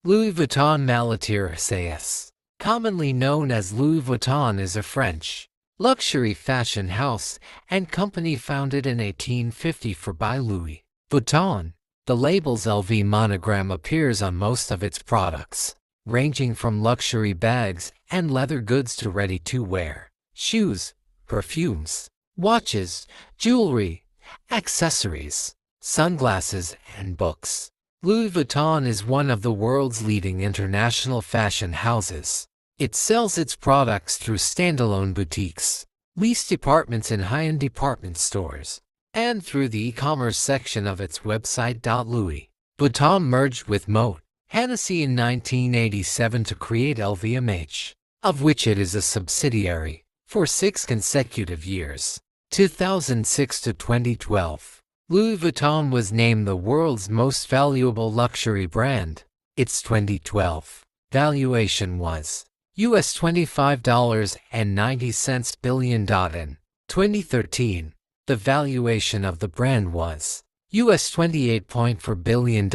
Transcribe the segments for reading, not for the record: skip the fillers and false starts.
Louis Vuitton Malatier SAS, commonly known as Louis Vuitton, is a French luxury fashion house and company founded in 1850 by Louis Vuitton. The label's LV monogram appears on most of its products, ranging from luxury bags and leather goods to ready-to-wear shoes, perfumes, watches, jewelry, accessories, sunglasses, and books. Louis Vuitton is one of the world's leading international fashion houses. It sells its products through standalone boutiques, leased departments in high-end department stores, and through the e-commerce section of its website. Louis Vuitton merged with Moët Hennessy in 1987 to create LVMH, of which it is a subsidiary, for 6 consecutive years, 2006 to 2012. Louis Vuitton was named the world's most valuable luxury brand. Its 2012 valuation was US $25.90 billion. In 2013, the valuation of the brand was US $28.4 billion,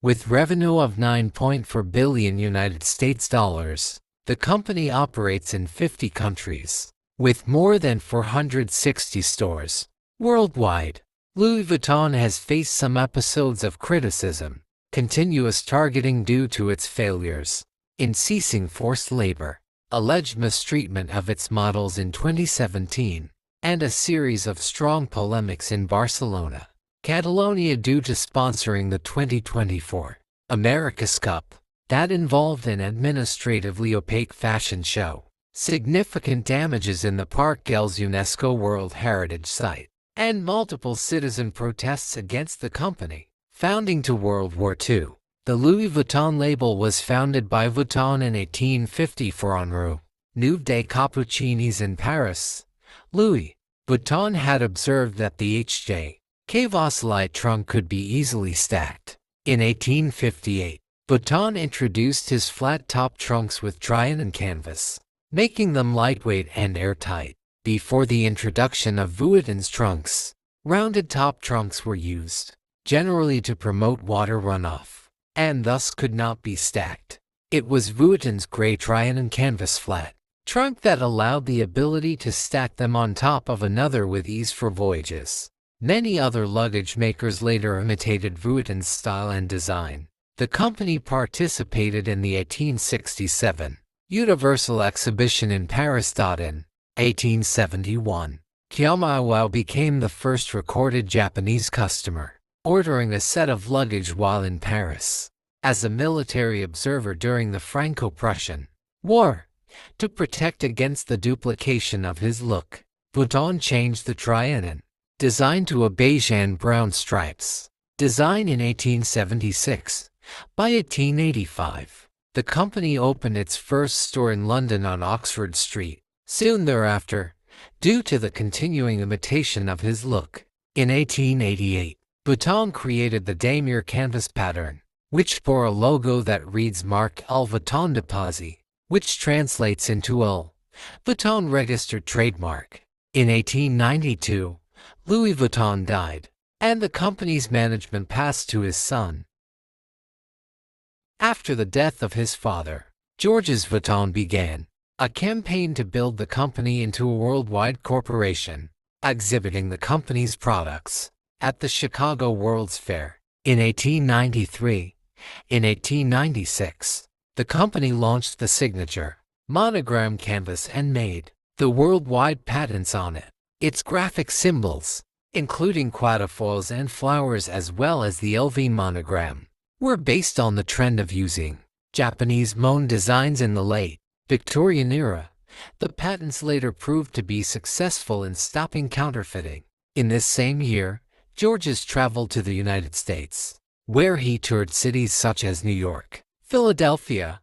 with revenue of $9.4 billion United States dollars. The company operates in 50 countries, with more than 460 stores worldwide. Louis Vuitton has faced some episodes of criticism, continuous targeting due to its failures in ceasing forced labor, alleged mistreatment of its models in 2017, and a series of strong polemics in Barcelona, Catalonia due to sponsoring the 2024 America's Cup that involved an administratively opaque fashion show, significant damages in the Parc Güell's UNESCO World Heritage Site, and multiple citizen protests against the company. Founding to World War II, the Louis Vuitton label was founded by Vuitton in 1850 for en route Neuve des Capucines in Paris. Louis Vuitton had observed that the H.J.K. Vaucelite trunk could be easily stacked. In 1858, Vuitton introduced his flat-top trunks with Trianon canvas, making them lightweight and airtight. Before the introduction of Vuitton's trunks, rounded-top trunks were used, generally to promote water runoff, and thus could not be stacked. It was Vuitton's gray Trianon canvas flat trunk that allowed the ability to stack them on top of another with ease for voyages. Many other luggage makers later imitated Vuitton's style and design. The company participated in the 1867 Universal Exhibition in Paris. In 1871, Kiyomiya became the first recorded Japanese customer, ordering a set of luggage while in Paris. As a military observer during the Franco-Prussian War, to protect against the duplication of his look, Vuitton changed the Trianon design to a beige and brown stripes design in 1876. By 1885, the company opened its first store in London on Oxford Street. Soon thereafter, due to the continuing imitation of his look, in 1888, Vuitton created the damier canvas pattern, which bore a logo that reads Marque L. Vuitton Déposé, which translates into L. Vuitton registered trademark. In 1892, Louis Vuitton died, and the company's management passed to his son. After the death of his father, Georges Vuitton began a campaign to build the company into a worldwide corporation, exhibiting the company's products at the Chicago World's Fair. In 1893, in 1896, the company launched the signature monogram canvas and made the worldwide patents on it. Its graphic symbols, including quatrefoils and flowers as well as the LV monogram, were based on the trend of using Japanese moon designs in the late Victorian era. The patents later proved to be successful in stopping counterfeiting. In this same year, Georges traveled to the United States, where he toured cities such as New York, Philadelphia,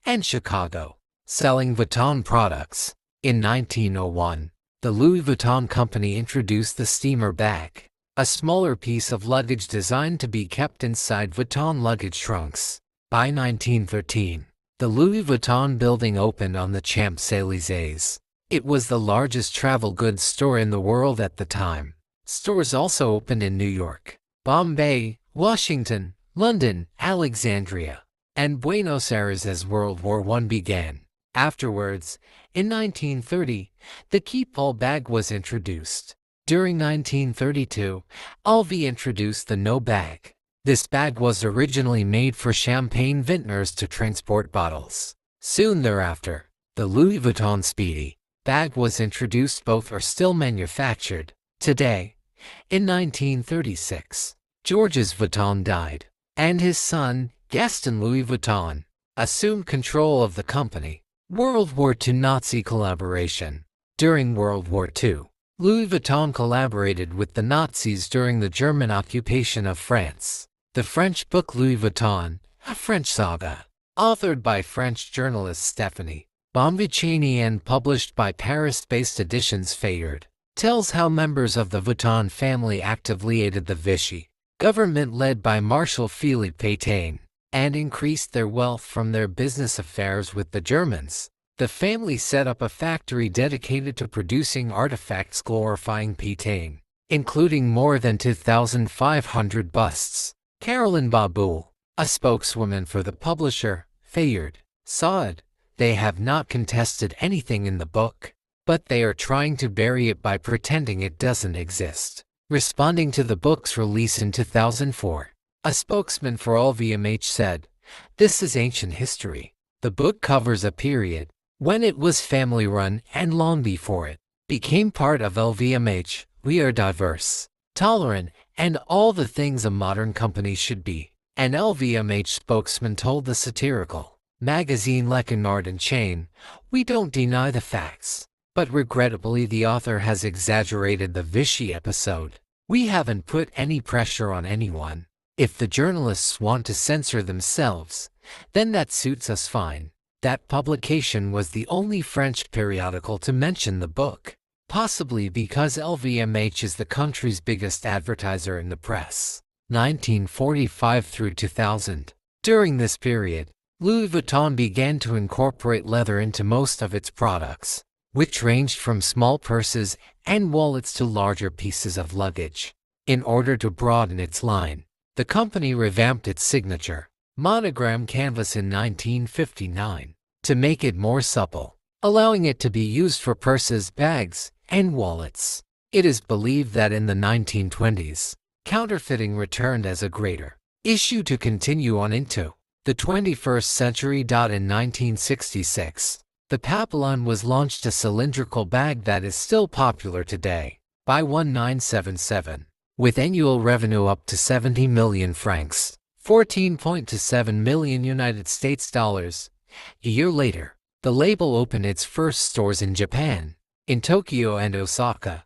and Chicago, selling Vuitton products. In 1901, the Louis Vuitton company introduced the steamer bag, a smaller piece of luggage designed to be kept inside Vuitton luggage trunks. By 1913, the Louis Vuitton building opened on the Champs-Élysées. It was the largest travel goods store in the world at the time. Stores also opened in New York, Bombay, Washington, London, Alexandria, and Buenos Aires as World War I began. Afterwards, in 1930, the Keepall bag was introduced. During 1932, LV introduced the No bag. This bag was originally made for champagne vintners to transport bottles. Soon thereafter, the Louis Vuitton Speedy bag was introduced. Both are still manufactured today. In 1936, Georges Vuitton died, and his son, Gaston Louis Vuitton, assumed control of the company. World War II Nazi collaboration. During World War II, Louis Vuitton collaborated with the Nazis during the German occupation of France. The French book Louis Vuitton, a French saga, authored by French journalist Stéphanie Bonvicini and published by Paris-based Editions Fayard, tells how members of the Vuitton family actively aided the Vichy government led by Marshal Philippe Pétain, and increased their wealth from their business affairs with the Germans. The family set up a factory dedicated to producing artifacts glorifying Pétain, including more than 2,500 busts. Caroline Baboul, a spokeswoman for the publisher, Fayard, said, "They have not contested anything in the book, but they are trying to bury it by pretending it doesn't exist." Responding to the book's release in 2004, a spokesman for LVMH said, "This is ancient history. The book covers a period when it was family-run and long before it became part of LVMH. We are diverse, tolerant, and all the things a modern company should be." An LVMH spokesman told the satirical magazine Le Canard Enchaîné, "We don't deny the facts, but regrettably the author has exaggerated the Vichy episode. We haven't put any pressure on anyone. If the journalists want to censor themselves, then that suits us fine." That publication was the only French periodical to mention the book, possibly because LVMH is the country's biggest advertiser in the press. 1945 through 2000. During this period, Louis Vuitton began to incorporate leather into most of its products, which ranged from small purses and wallets to larger pieces of luggage. In order to broaden its line, the company revamped its signature monogram canvas in 1959 to make it more supple, allowing it to be used for purses, bags, and wallets. It is believed that in the 1920s, counterfeiting returned as a greater issue to continue on into the 21st century. In 1966, the Papillon was launched, a cylindrical bag that is still popular today, by 1977, with annual revenue up to 70 million francs, 14.27 million United States dollars. A year later, the label opened its first stores in Japan, in Tokyo and Osaka.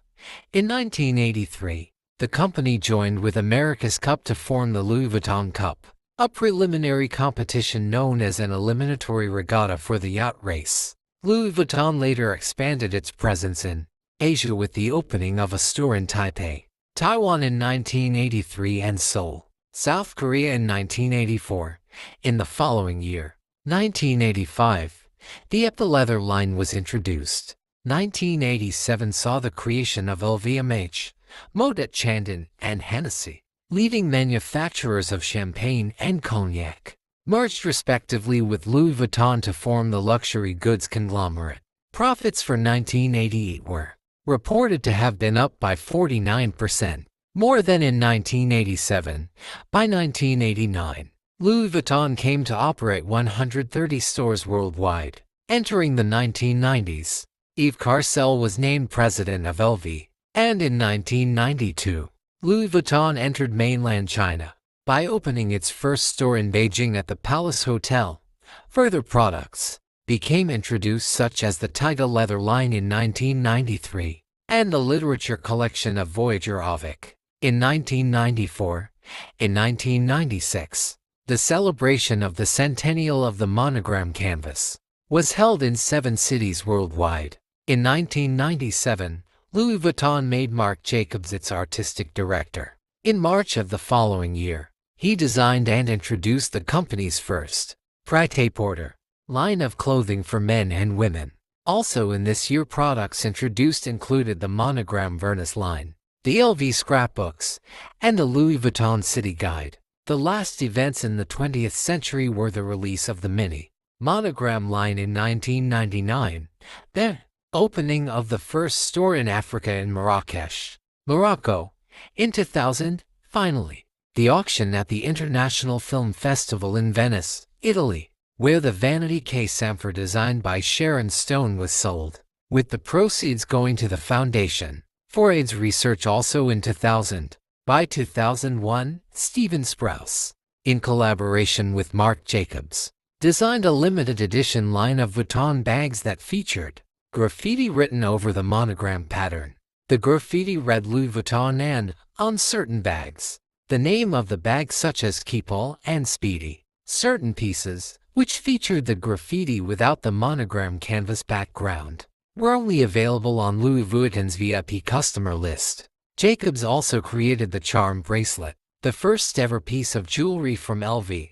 In 1983, the company joined with America's Cup to form the Louis Vuitton Cup, a preliminary competition known as an eliminatory regatta for the yacht race. Louis Vuitton later expanded its presence in Asia with the opening of a store in Taipei, Taiwan in 1983 and Seoul, South Korea in 1984. In the following year, 1985, the Epaleather line was introduced. 1987 saw the creation of LVMH, Moet Chandon, and Hennessy, leading manufacturers of champagne and cognac, merged respectively with Louis Vuitton to form the luxury goods conglomerate. Profits for 1988 were reported to have been up by 49%, more than in 1987. By 1989, Louis Vuitton came to operate 130 stores worldwide. Entering the 1990s, Yves Carcel was named president of LV, and in 1992, Louis Vuitton entered mainland China by opening its first store in Beijing at the Palace Hotel. Further products became introduced, such as the Tiger leather line in 1993 and the literature collection of Voyager Avec in 1994. In 1996, the celebration of the centennial of the monogram canvas was held in 7 cities worldwide. In 1997, Louis Vuitton made Marc Jacobs its artistic director. In March of the following year, he designed and introduced the company's first prêt-à-porter line of clothing for men and women. Also in this year, products introduced included the Monogram Vernus line, the LV scrapbooks, and the Louis Vuitton City Guide. The last events in the 20th century were the release of the Mini Monogram line in 1999, the opening of the first store in Africa in Marrakesh, Morocco, in 2000, finally, the auction at the International Film Festival in Venice, Italy, where the vanity case amphor designed by Sharon Stone was sold, with the proceeds going to the Foundation for AIDS Research. Also in 2000. By 2001, Steven Sprouse, in collaboration with Marc Jacobs, designed a limited edition line of Vuitton bags that featured graffiti written over the monogram pattern. The graffiti read Louis Vuitton and, on certain bags, the name of the bag such as Keepall and Speedy. Certain pieces, which featured the graffiti without the monogram canvas background, were only available on Louis Vuitton's VIP customer list. Jacobs also created the charm bracelet, the first ever piece of jewelry from LV,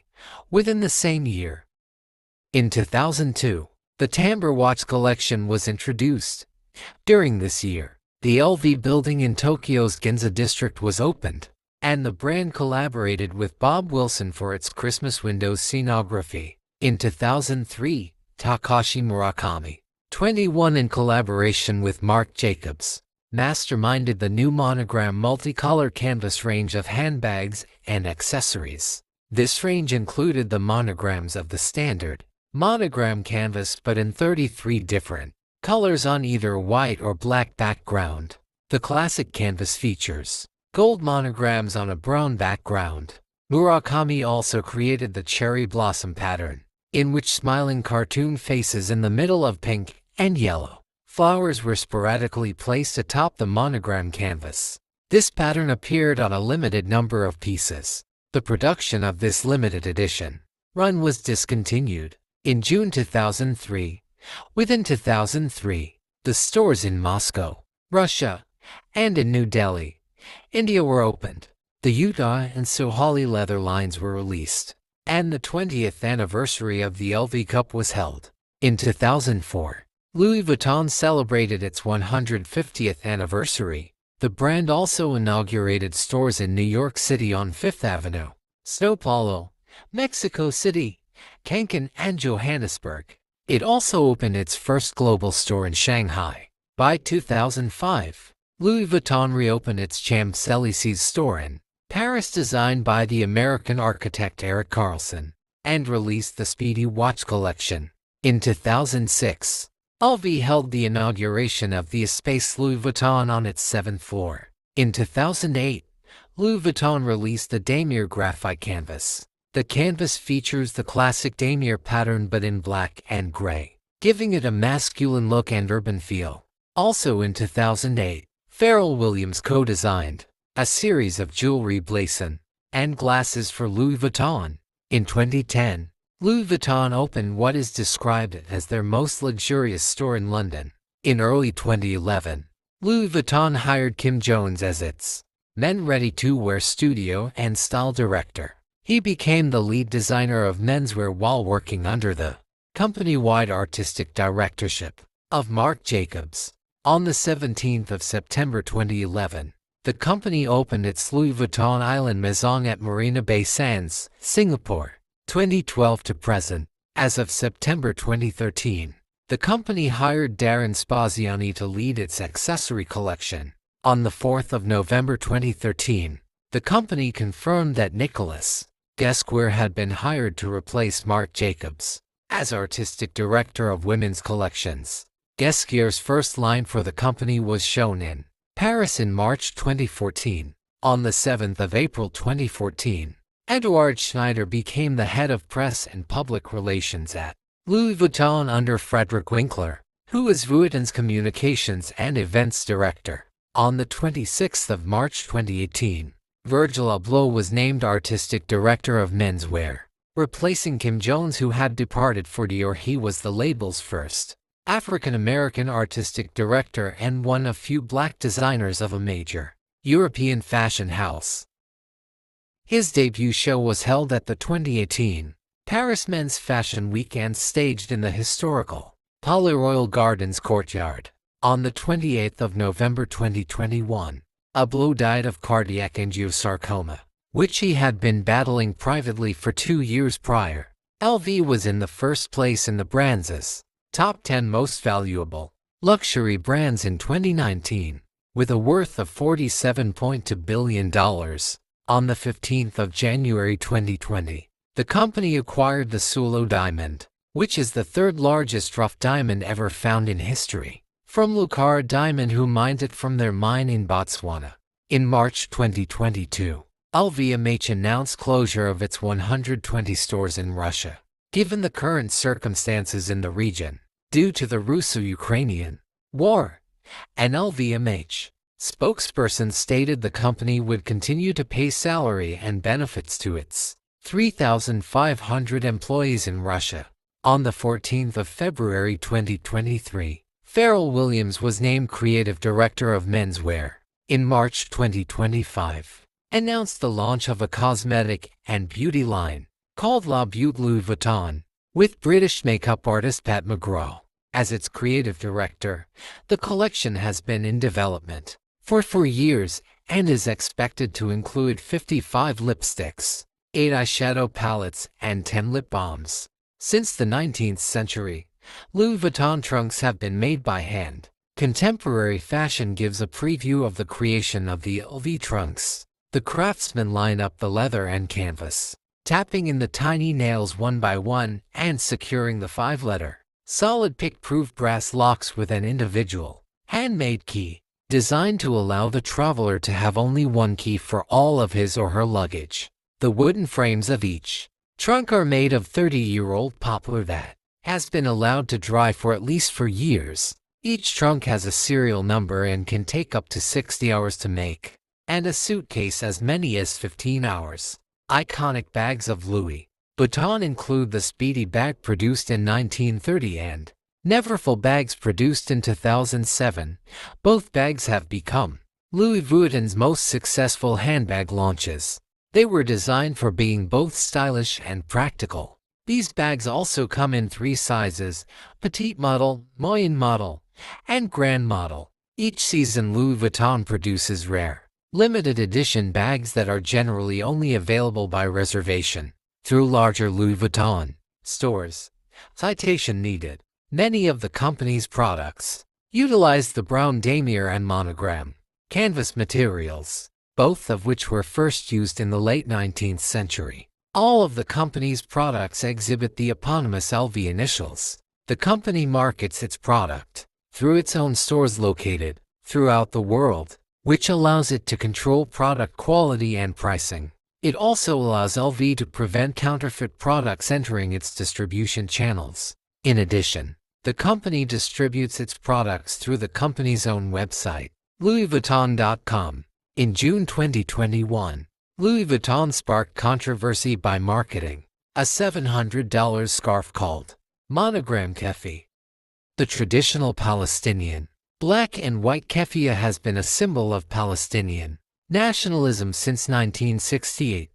within the same year. In 2002, the Timbre watch collection was introduced. During this year, the LV building in Tokyo's Ginza district was opened, and the brand collaborated with Bob Wilson for its Christmas window scenography. In 2003, Takashi Murakami, 21, in collaboration with Marc Jacobs, masterminded the new monogram multicolor canvas range of handbags and accessories. This range included the monograms of the standard monogram canvas but in 33 different colors on either white or black background. The classic canvas features gold monograms on a brown background. Murakami also created the cherry blossom pattern, in which smiling cartoon faces in the middle of pink and yellow flowers were sporadically placed atop the monogram canvas. This pattern appeared on a limited number of pieces. The production of this limited edition run was discontinued in June 2003. Within 2003, the stores in Moscow, Russia, and in New Delhi, India were opened. The Utah and Sohali leather lines were released, and the 20th anniversary of the LV Cup was held. In 2004, Louis Vuitton celebrated its 150th anniversary. The brand also inaugurated stores in New York City on Fifth Avenue, São Paulo, Mexico City, Cancun, and Johannesburg. It also opened its first global store in Shanghai. By 2005, Louis Vuitton reopened its Champs-Élysées store in Paris, designed by the American architect Eric Carlson, and released the Speedy watch collection. In 2006, LV held the inauguration of the Espace Louis Vuitton on its 7th floor. In 2008, Louis Vuitton released the Damier Graphite Canvas. The canvas features the classic Damier pattern but in black and gray, giving it a masculine look and urban feel. Also in 2008, Pharrell Williams co-designed a series of jewelry, blazon, and glasses for Louis Vuitton. In 2010, Louis Vuitton opened what is described as their most luxurious store in London. In early 2011, Louis Vuitton hired Kim Jones as its men ready-to-wear studio and style director. He became the lead designer of menswear while working under the company-wide artistic directorship of Marc Jacobs. On the 17th of September 2011, the company opened its Louis Vuitton Island Maison at Marina Bay Sands, Singapore. 2012 to present. As of September 2013, the company hired Darren Spaziani to lead its accessory collection. On the 4th of November 2013, the company confirmed that Nicolas Guesquier had been hired to replace Marc Jacobs as artistic director of women's collections. Guesquier's first line for the company was shown in Paris in March 2014. On the 7th of April 2014, Edouard Schneider became the head of press and public relations at Louis Vuitton under Frederick Winkler, who is Vuitton's communications and events director. On the 26th of March 2018, Virgil Abloh was named artistic director of menswear, replacing Kim Jones, who had departed for Dior. He was the label's first African-American artistic director and one of few black designers of a major European fashion house. His debut show was held at the 2018 Paris Men's Fashion Week and staged in the historical Palais Royal Gardens courtyard. On the 28th of November 2021, Abloh died of cardiac angiosarcoma. which he had been battling privately for 2 years prior. LV was in the first place in the brands' top 10 most valuable luxury brands in 2019, with a worth of $47.2 billion. On the 15th of January 2020, the company acquired the Sulo diamond, which is the third largest rough diamond ever found in history, from Lucara Diamond, who mined it from their mine in Botswana. In March 2022, LVMH announced closure of its 120 stores in Russia, given the current circumstances in the region, due to the Russo-Ukrainian war. An LVMH spokesperson stated the company would continue to pay salary and benefits to its 3,500 employees in Russia. On the 14th of February 2023, Pharrell Williams was named creative director of menswear. In March 2025, announced the launch of a cosmetic and beauty line called La Beaute Louis Vuitton, with British makeup artist Pat McGraw as its creative director. The collection has been in development for 4 years and is expected to include 55 lipsticks, 8 eyeshadow palettes, and 10 lip balms. Since the 19th century, Louis Vuitton trunks have been made by hand. Contemporary fashion gives a preview of the creation of the LV trunks. The craftsmen line up the leather and canvas, tapping in the tiny nails one by one and securing the 5-letter, solid pick-proof brass locks with an individual, handmade key, designed to allow the traveler to have only one key for all of his or her luggage. The wooden frames of each trunk are made of 30-year-old poplar that has been allowed to dry for at least 4 years. Each trunk has a serial number and can take up to 60 hours to make, and a suitcase as many as 15 hours. Iconic bags of Louis Vuitton include the Speedy bag produced in 1930 and Neverfull bags produced in 2007. Both bags have become Louis Vuitton's most successful handbag launches. They were designed for being both stylish and practical. These bags also come in 3 sizes: petite model, moyen model, and grand model. Each season Louis Vuitton produces rare, limited edition bags that are generally only available by reservation through larger Louis Vuitton stores. Citation needed. Many of the company's products utilize the brown damier and monogram canvas materials, both of which were first used in the late 19th century. All of the company's products exhibit the eponymous LV initials. The company markets its product through its own stores located throughout the world, which allows it to control product quality and pricing. It also allows LV to prevent counterfeit products entering its distribution channels. In addition, the company distributes its products through the company's own website, louisvuitton.com. In June 2021, Louis Vuitton sparked controversy by marketing a $700 scarf called Monogram Kefi. The traditional Palestinian black and white keffiyeh has been a symbol of Palestinian nationalism since 1968.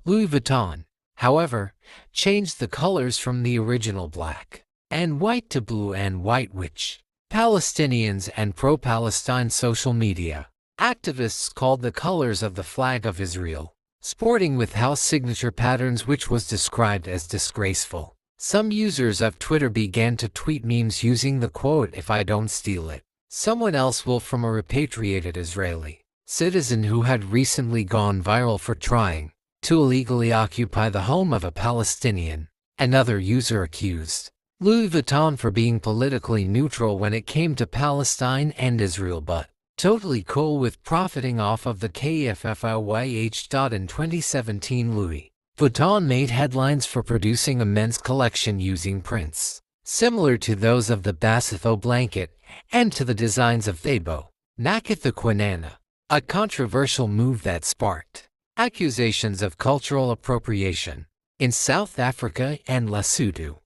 Louis Vuitton, however, changed the colors from the original black and white to blue and white, which Palestinians and pro-Palestine social media activists called the colors of the flag of Israel, sporting with house signature patterns, which was described as disgraceful. Some users of Twitter began to tweet memes using the quote, "If I don't steal it, someone else will," from a repatriated Israeli citizen who had recently gone viral for trying to illegally occupy the home of a Palestinian. Another user accused Louis Vuitton for being politically neutral when it came to Palestine and Israel, but totally cool with profiting off of the KFFIYH. In 2017, Louis Vuitton made headlines for producing a men's collection using prints similar to those of the Bassetho blanket and to the designs of Thabo Nakatha Kwinana, a controversial move that sparked accusations of cultural appropriation in South Africa and Lesotho.